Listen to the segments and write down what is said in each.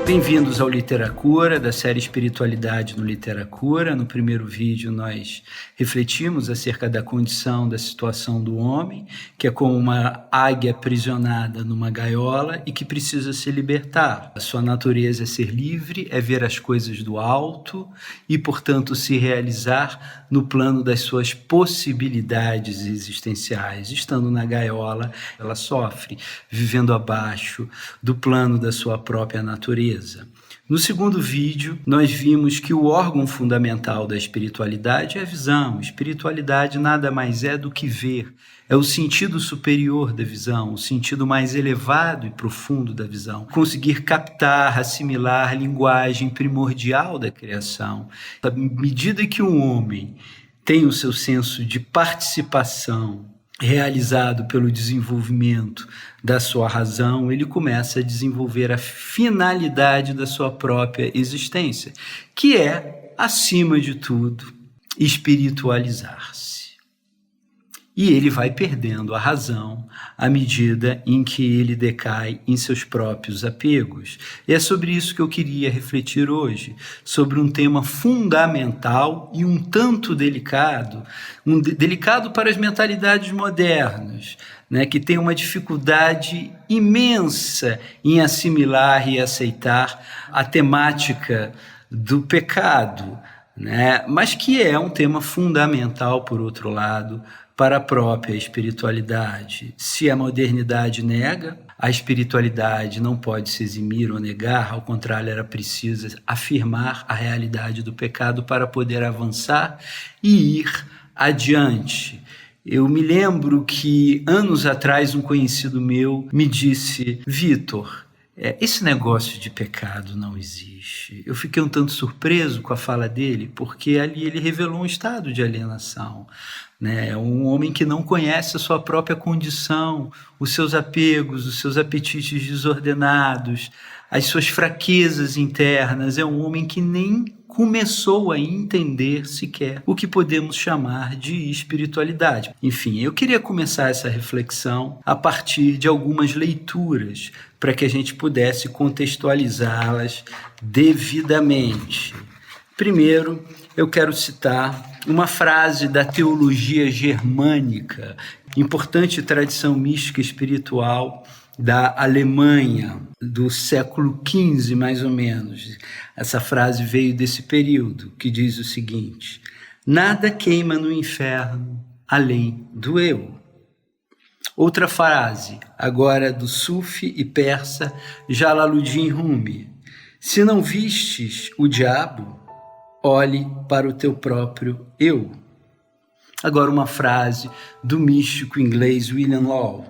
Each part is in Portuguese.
Bem-vindos ao Literacura, da série Espiritualidade no Literacura. No primeiro vídeo nós refletimos acerca da condição, da situação do homem, que é como uma águia aprisionada numa gaiola e que precisa se libertar. A sua natureza é ser livre, é ver as coisas do alto e, portanto, se realizar no plano das suas possibilidades existenciais. Estando na gaiola, ela sofre, vivendo abaixo do plano da sua própria natureza. No segundo vídeo, nós vimos que o órgão fundamental da espiritualidade é a visão. Espiritualidade nada mais é do que ver. É o sentido superior da visão, o sentido mais elevado e profundo da visão. Conseguir captar, assimilar a linguagem primordial da criação. À medida que um homem tem o seu senso de participação realizado pelo desenvolvimento da sua razão, ele começa a desenvolver a finalidade da sua própria existência, que é, acima de tudo, espiritualizar-se. E ele vai perdendo a razão à medida em que ele decai em seus próprios apegos. E é sobre isso que eu queria refletir hoje, sobre um tema fundamental e um tanto delicado, delicado para as mentalidades modernas, né, que tem uma dificuldade imensa em assimilar e aceitar a temática do pecado, né, mas que é um tema fundamental, por outro lado, para a própria espiritualidade. Se a modernidade nega, a espiritualidade não pode se eximir ou negar, ao contrário, ela precisa afirmar a realidade do pecado para poder avançar e ir adiante. Eu me lembro que anos atrás um conhecido meu me disse: Vitor, esse negócio de pecado não existe. Eu fiquei um tanto surpreso com a fala dele, porque ali ele revelou um estado de alienação, né? Um homem que não conhece a sua própria condição, os seus apegos, os seus apetites desordenados, as suas fraquezas internas. É um homem que nem começou a entender sequer o que podemos chamar de espiritualidade. Enfim, eu queria começar essa reflexão a partir de algumas leituras para que a gente pudesse contextualizá-las devidamente. Primeiro, eu quero citar uma frase da teologia germânica, importante tradição mística espiritual da Alemanha, do século XV, mais ou menos. Essa frase veio desse período, que diz o seguinte: nada queima no inferno além do eu. Outra frase, agora do sufi e persa Jalaluddin Rumi: se não vistes o diabo, olhe para o teu próprio eu. Agora uma frase do místico inglês William Law: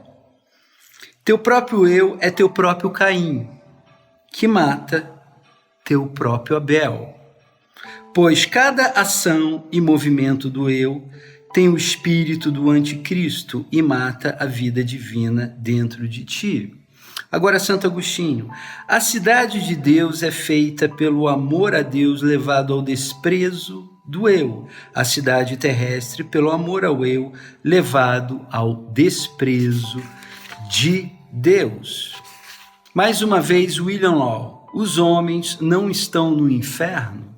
teu próprio eu é teu próprio Caim, que mata teu próprio Abel. Pois cada ação e movimento do eu tem o espírito do anticristo e mata a vida divina dentro de ti. Agora, Santo Agostinho: a cidade de Deus é feita pelo amor a Deus levado ao desprezo do eu. A cidade terrestre pelo amor ao eu levado ao desprezo de Deus. Mais uma vez, William Law: os homens não estão no inferno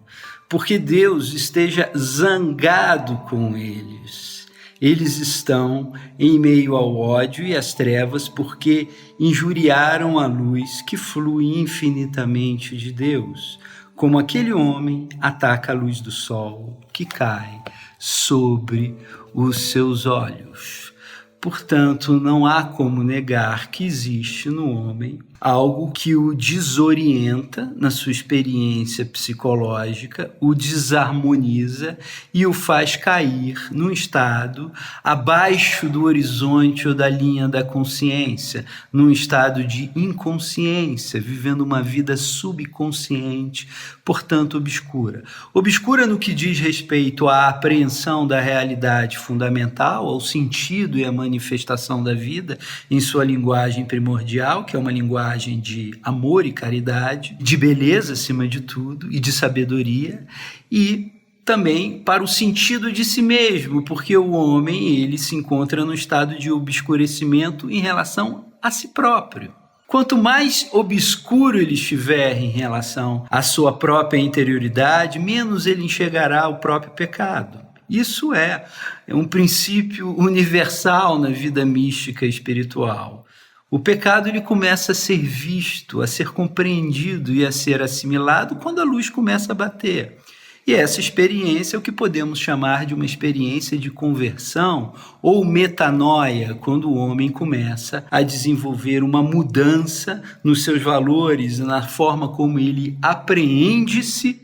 porque Deus esteja zangado com eles. Eles estão em meio ao ódio e às trevas porque injuriaram a luz que flui infinitamente de Deus, como aquele homem ataca a luz do sol que cai sobre os seus olhos. Portanto, não há como negar que existe no homem algo que o desorienta na sua experiência psicológica, o desarmoniza e o faz cair num estado abaixo do horizonte ou da linha da consciência, num estado de inconsciência, vivendo uma vida subconsciente, portanto obscura. Obscura no que diz respeito à apreensão da realidade fundamental, ao sentido e à manifestação da vida em sua linguagem primordial, que é uma linguagem de amor e caridade, de beleza acima de tudo e de sabedoria, e também para o sentido de si mesmo, porque o homem ele se encontra no estado de obscurecimento em relação a si próprio. Quanto mais obscuro ele estiver em relação à sua própria interioridade, menos ele enxergará o próprio pecado. Isso é um princípio universal na vida mística e espiritual. O pecado ele começa a ser visto, a ser compreendido e a ser assimilado quando a luz começa a bater. E essa experiência é o que podemos chamar de uma experiência de conversão ou metanoia, quando o homem começa a desenvolver uma mudança nos seus valores, na forma como ele apreende-se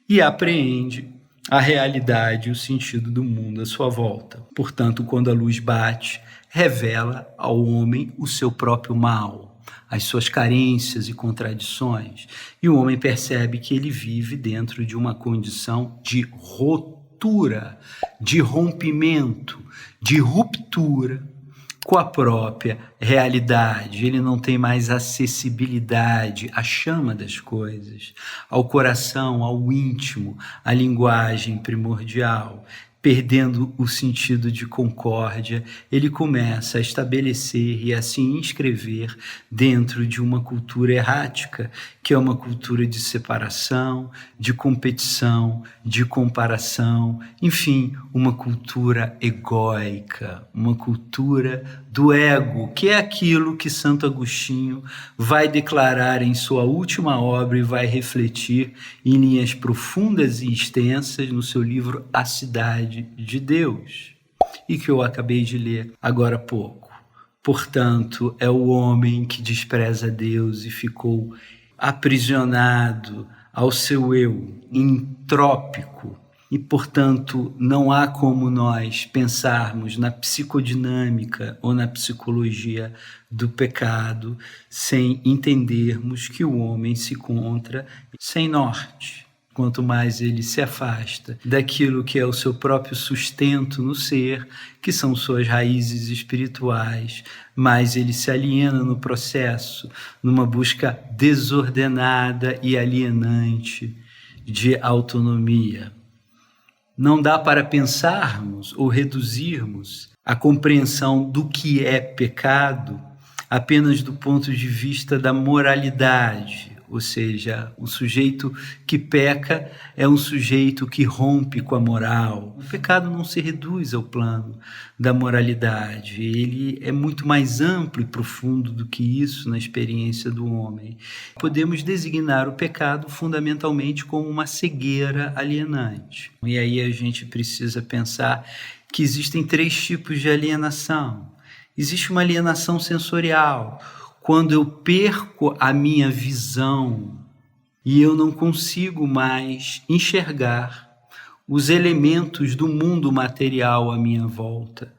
e apreende a realidade e o sentido do mundo à sua volta. Portanto, quando a luz bate, revela ao homem o seu próprio mal, as suas carências e contradições, e o homem percebe que ele vive dentro de uma condição de ruptura, de rompimento, de ruptura com a própria realidade. Ele não tem mais acessibilidade à chama das coisas, ao coração, ao íntimo, à linguagem primordial. Perdendo o sentido de concórdia, ele começa a estabelecer e a se inscrever dentro de uma cultura errática, que é uma cultura de separação, de competição, de comparação, enfim, uma cultura egóica, uma cultura do ego, que é aquilo que Santo Agostinho vai declarar em sua última obra e vai refletir em linhas profundas e extensas no seu livro A Cidade de Deus, e que eu acabei de ler agora há pouco. Portanto, é o homem que despreza Deus e ficou aprisionado ao seu eu, entrópico, e, portanto, não há como nós pensarmos na psicodinâmica ou na psicologia do pecado sem entendermos que o homem se encontra sem norte. Quanto mais ele se afasta daquilo que é o seu próprio sustento no ser, que são suas raízes espirituais, mais ele se aliena no processo, numa busca desordenada e alienante de autonomia. Não dá para pensarmos ou reduzirmos a compreensão do que é pecado apenas do ponto de vista da moralidade, ou seja, o sujeito que peca é um sujeito que rompe com a moral. O pecado não se reduz ao plano da moralidade, ele é muito mais amplo e profundo do que isso na experiência do homem. Podemos designar o pecado fundamentalmente como uma cegueira alienante. E aí a gente precisa pensar que existem 3 tipos de alienação. Existe uma alienação sensorial, quando eu perco a minha visão e eu não consigo mais enxergar os elementos do mundo material à minha volta,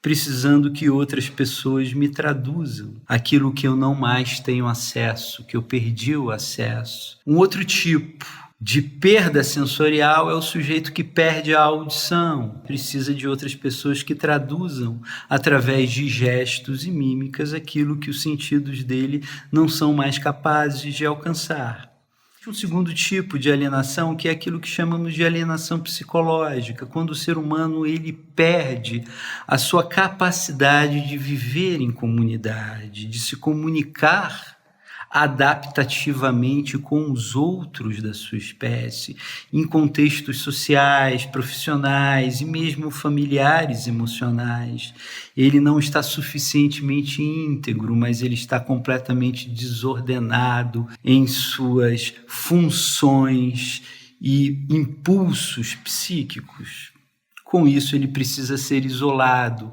precisando que outras pessoas me traduzam aquilo que eu não mais tenho acesso, que eu perdi o acesso. Um outro tipo de perda sensorial é o sujeito que perde a audição, precisa de outras pessoas que traduzam através de gestos e mímicas aquilo que os sentidos dele não são mais capazes de alcançar. Um segundo tipo de alienação, que é aquilo que chamamos de alienação psicológica, quando o ser humano ele perde a sua capacidade de viver em comunidade, de se comunicar adaptativamente com os outros da sua espécie, em contextos sociais, profissionais e mesmo familiares emocionais. Ele não está suficientemente íntegro, mas ele está completamente desordenado em suas funções e impulsos psíquicos. Com isso, ele precisa ser isolado,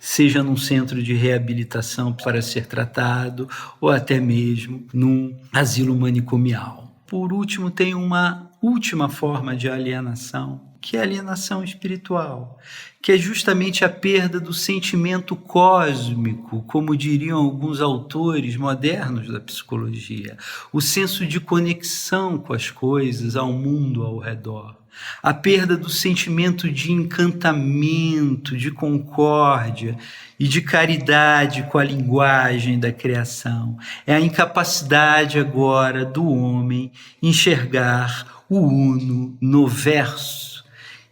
seja num centro de reabilitação para ser tratado ou até mesmo num asilo manicomial. Por último, tem uma última forma de alienação, que é a alienação espiritual, que é justamente a perda do sentimento cósmico, como diriam alguns autores modernos da psicologia, o senso de conexão com as coisas, ao mundo ao redor. A perda do sentimento de encantamento, de concórdia e de caridade com a linguagem da criação. É a incapacidade agora do homem enxergar o uno no verso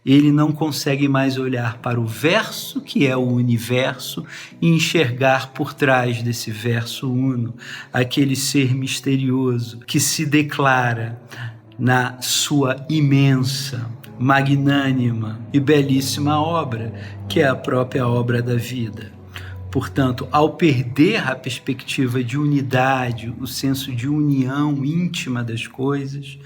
ele não consegue mais olhar para o verso, que é o universo, e enxergar por trás desse verso uno aquele ser misterioso que se declara na sua imensa, magnânima e belíssima obra, que é a própria obra da vida. Portanto, ao perder a perspectiva de unidade, o senso de união íntima das coisas,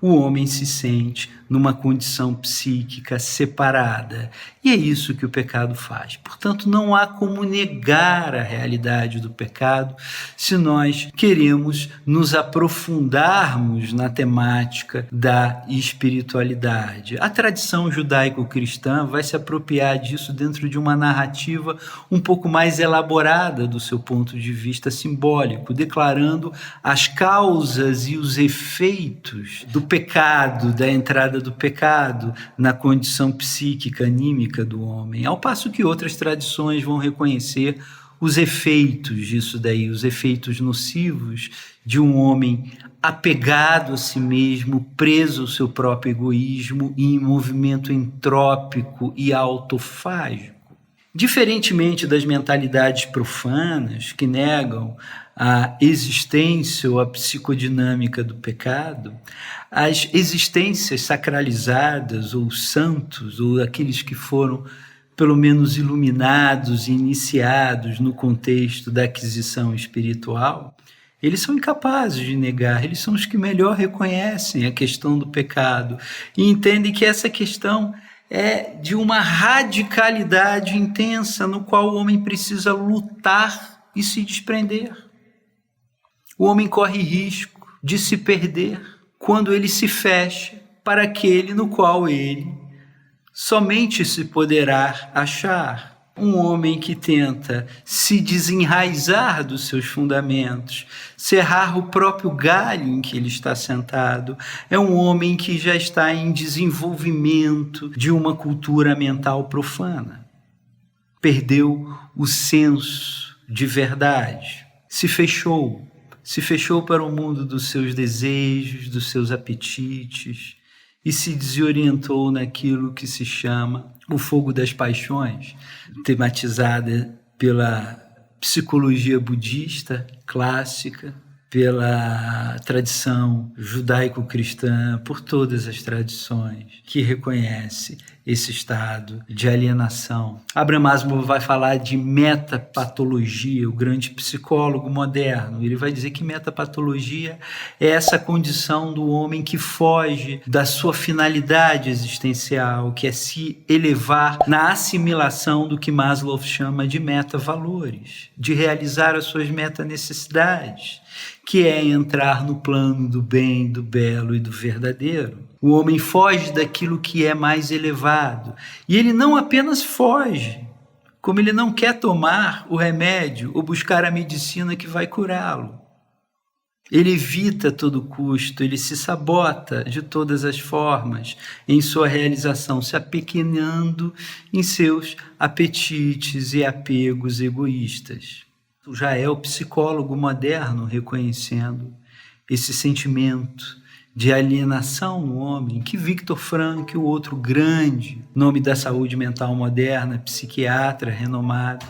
o homem se sente numa condição psíquica separada. E é isso que o pecado faz. Portanto, não há como negar a realidade do pecado se nós queremos nos aprofundarmos na temática da espiritualidade. A tradição judaico-cristã vai se apropriar disso dentro de uma narrativa um pouco mais elaborada do seu ponto de vista simbólico, declarando as causas e os efeitos do pecado, da entrada do pecado na condição psíquica, anímica do homem, ao passo que outras tradições vão reconhecer os efeitos disso daí, os efeitos nocivos de um homem apegado a si mesmo, preso ao seu próprio egoísmo e em movimento entrópico e autofágico. Diferentemente das mentalidades profanas que negam a existência ou a psicodinâmica do pecado, as existências sacralizadas ou santos, ou aqueles que foram pelo menos iluminados e iniciados no contexto da aquisição espiritual, eles são incapazes de negar, eles são os que melhor reconhecem a questão do pecado e entendem que essa questão é de uma radicalidade intensa no qual o homem precisa lutar e se desprender. O homem corre risco de se perder quando ele se fecha para aquele no qual ele somente se poderá achar. Um homem que tenta se desenraizar dos seus fundamentos, serrar o próprio galho em que ele está sentado, é um homem que já está em desenvolvimento de uma cultura mental profana. Perdeu o senso de verdade, se fechou para o mundo dos seus desejos, dos seus apetites, e se desorientou naquilo que se chama o fogo das paixões, tematizada pela psicologia budista clássica, pela tradição judaico-cristã, por todas as tradições que reconhece esse estado de alienação. Abraham Maslow vai falar de metapatologia, o grande psicólogo moderno. Ele vai dizer que metapatologia é essa condição do homem que foge da sua finalidade existencial, que é se elevar na assimilação do que Maslow chama de metavalores, de realizar as suas metanecessidades, que é entrar no plano do bem, do belo e do verdadeiro. O homem foge daquilo que é mais elevado. E ele não apenas foge, como ele não quer tomar o remédio ou buscar a medicina que vai curá-lo. Ele evita a todo custo, ele se sabota de todas as formas em sua realização, se apequenando em seus apetites e apegos egoístas. Já é o psicólogo moderno reconhecendo esse sentimento de alienação no homem, que Viktor Frankl, o outro grande nome da saúde mental moderna, psiquiatra renomado,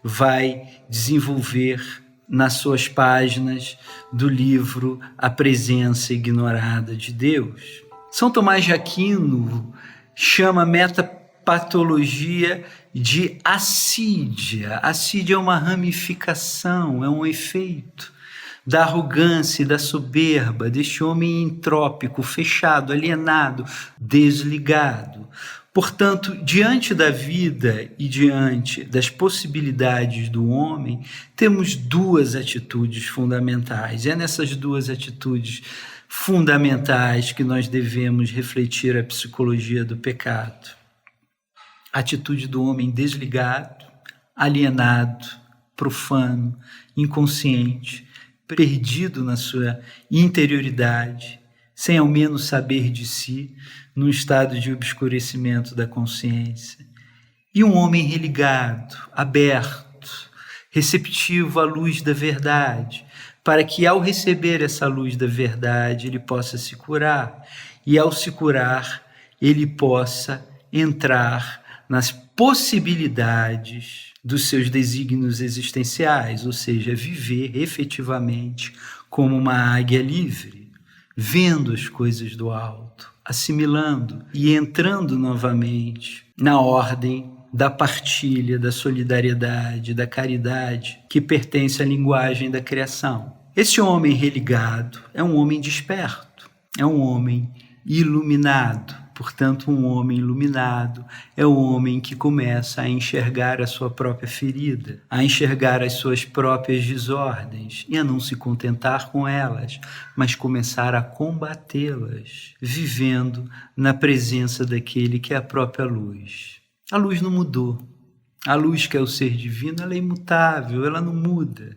vai desenvolver nas suas páginas do livro A Presença Ignorada de Deus. São Tomás de Aquino chama metapatologia de assídia. Assídia é uma ramificação, é um efeito da arrogância e da soberba deste homem entrópico, fechado, alienado, desligado. Portanto, diante da vida e diante das possibilidades do homem, temos duas atitudes fundamentais. É nessas duas atitudes fundamentais que nós devemos refletir a psicologia do pecado. A atitude do homem desligado, alienado, profano, inconsciente, perdido na sua interioridade, sem ao menos saber de si, num estado de obscurecimento da consciência. E um homem religado, aberto, receptivo à luz da verdade, para que ao receber essa luz da verdade ele possa se curar. E ao se curar, ele possa entrar nas possibilidades dos seus desígnios existenciais, ou seja, viver efetivamente como uma águia livre, vendo as coisas do alto, assimilando e entrando novamente na ordem da partilha, da solidariedade, da caridade, que pertence à linguagem da criação. Esse homem religado é um homem desperto, é um homem iluminado. Portanto, um homem iluminado é o homem que começa a enxergar a sua própria ferida, a enxergar as suas próprias desordens e a não se contentar com elas, mas começar a combatê-las, vivendo na presença daquele que é a própria luz. A luz não mudou. A luz, que é o ser divino, ela é imutável, ela não muda.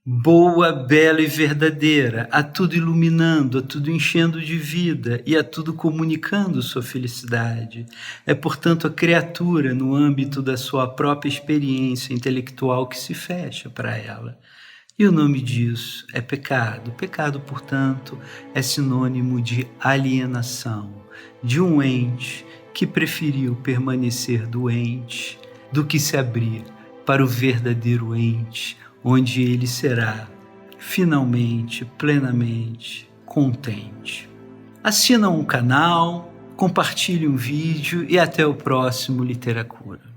Boa, bela e verdadeira, a tudo iluminando, a tudo enchendo de vida e a tudo comunicando sua felicidade. É, portanto, a criatura, no âmbito da sua própria experiência intelectual, que se fecha para ela. E o nome disso é pecado. Pecado, portanto, é sinônimo de alienação, de um ente que preferiu permanecer doente do que se abrir para o verdadeiro ente, onde ele será finalmente, plenamente contente. Assina um canal, compartilhe um vídeo e até o próximo Literacura.